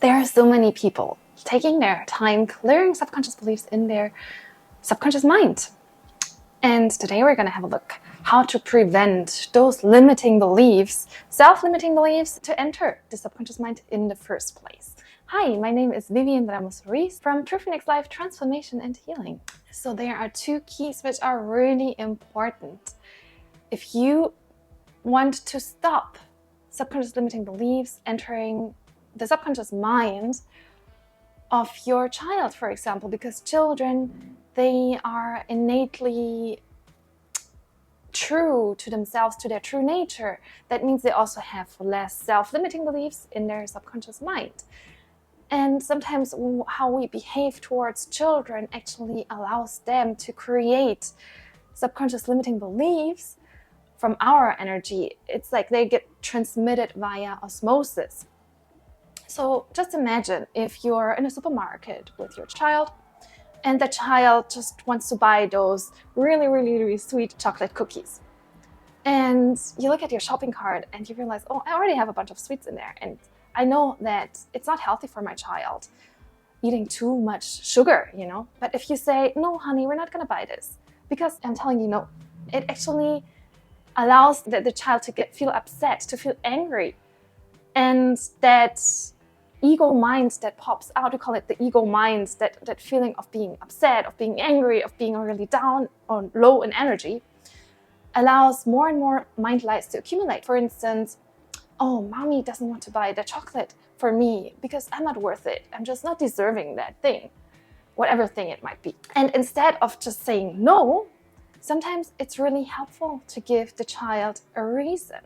There are so many people taking their time clearing subconscious beliefs in their subconscious mind. And today we're going to have a look how to prevent those limiting beliefs, self-limiting beliefs, to enter the subconscious mind in the first place. Hi, my name is Vivian Ramos-Ruiz from True Phoenix Life Transformation and Healing. So there are two keys which are really important. If you want to stop subconscious limiting beliefs entering the subconscious mind of your child, for example, because children, they are innately true to themselves, to their true nature. That means they also have less self-limiting beliefs in their subconscious mind. And sometimes how we behave towards children actually allows them to create subconscious limiting beliefs from our energy. It's like they get transmitted via osmosis. So just imagine if you're in a supermarket with your child and the child just wants to buy those really sweet chocolate cookies. And you look at your shopping cart and you realize, oh, I already have a bunch of sweets in there. And I know that it's not healthy for my child eating too much sugar, But if you say, no, honey, we're not going to buy this, because I'm telling you, no, it actually allows the child to feel upset, to feel angry. And that ego mind that pops out, we call it the ego mind, that feeling of being upset, of being angry, of being really down or low in energy, allows more and more mind lies to accumulate. For instance, oh, mommy doesn't want to buy the chocolate for me because I'm not worth it. I'm just not deserving that thing, whatever thing it might be. And instead of just saying no, sometimes it's really helpful to give the child a reason.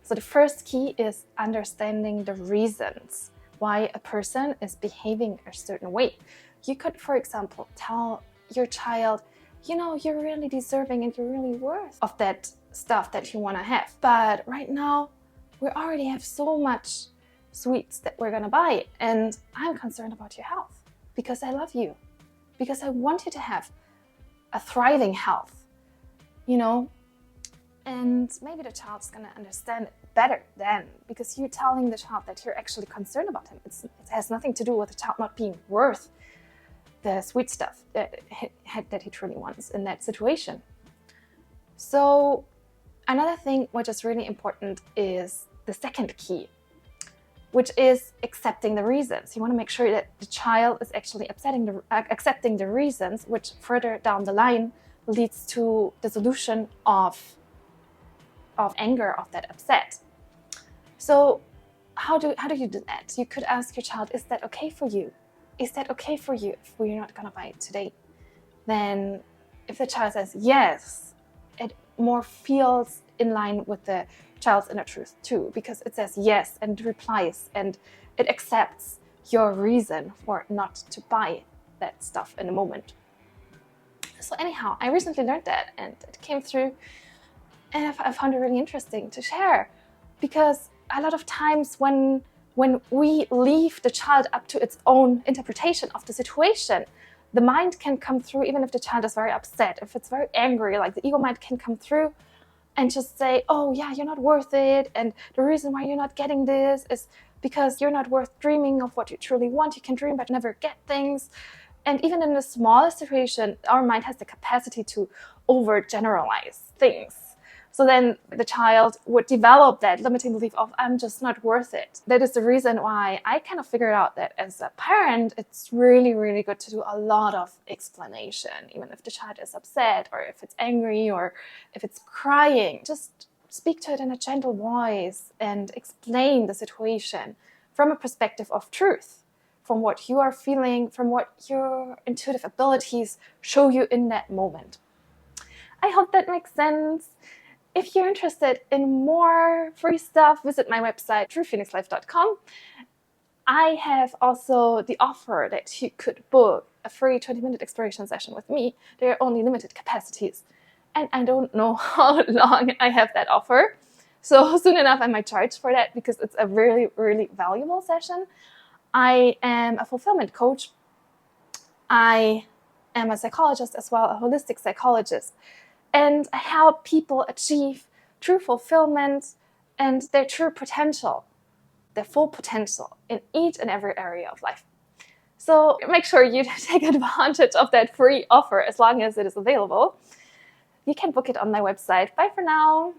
So the first key is understanding the reasons why a person is behaving a certain way. You could, for example, tell your child, you're really deserving and you're really worth of that stuff that you want to have. But right now, we already have so much sweets that we're going to buy. And I'm concerned about your health because I love you, because I want you to have a thriving health, And maybe the child's going to understand it better then, because you're telling the child that you're actually concerned about him. It has nothing to do with the child not being worth the sweet stuff that he truly wants in that situation. So another thing which is really important is the second key, which is accepting the reasons. You want to make sure that the child is actually accepting the reasons, which further down the line leads to the solution of anger, of that upset. So how do you do that? You could ask your child, is that okay for you? Is that okay for you if we're not gonna buy it today? Then if the child says yes, it more feels in line with the child's inner truth too, because it says yes and replies and it accepts your reason for not to buy that stuff in a moment. So anyhow, I recently learned that and it came through, and I found it really interesting to share, because a lot of times when we leave the child up to its own interpretation of the situation, the mind can come through, even if the child is very upset, if it's very angry, like the ego mind can come through and just say, oh yeah, you're not worth it. And the reason why you're not getting this is because you're not worth dreaming of what you truly want. You can dream but never get things. And even in the smallest situation, our mind has the capacity to overgeneralize things. So then the child would develop that limiting belief of, I'm just not worth it. That is the reason why I kind of figured out that as a parent, it's really good to do a lot of explanation, even if the child is upset or if it's angry or if it's crying. Just speak to it in a gentle voice and explain the situation from a perspective of truth, from what you are feeling, from what your intuitive abilities show you in that moment. I hope that makes sense. If you're interested in more free stuff, visit my website, truephoenixlife.com. I have also the offer that you could book a free 20-minute exploration session with me. There are only limited capacities. And I don't know how long I have that offer. So soon enough, I might charge for that because it's a really valuable session. I am a fulfillment coach. I am a psychologist as well, a holistic psychologist. And I help people achieve true fulfillment and their true potential, their full potential in each and every area of life. So make sure you take advantage of that free offer as long as it is available. You can book it on my website. Bye for now.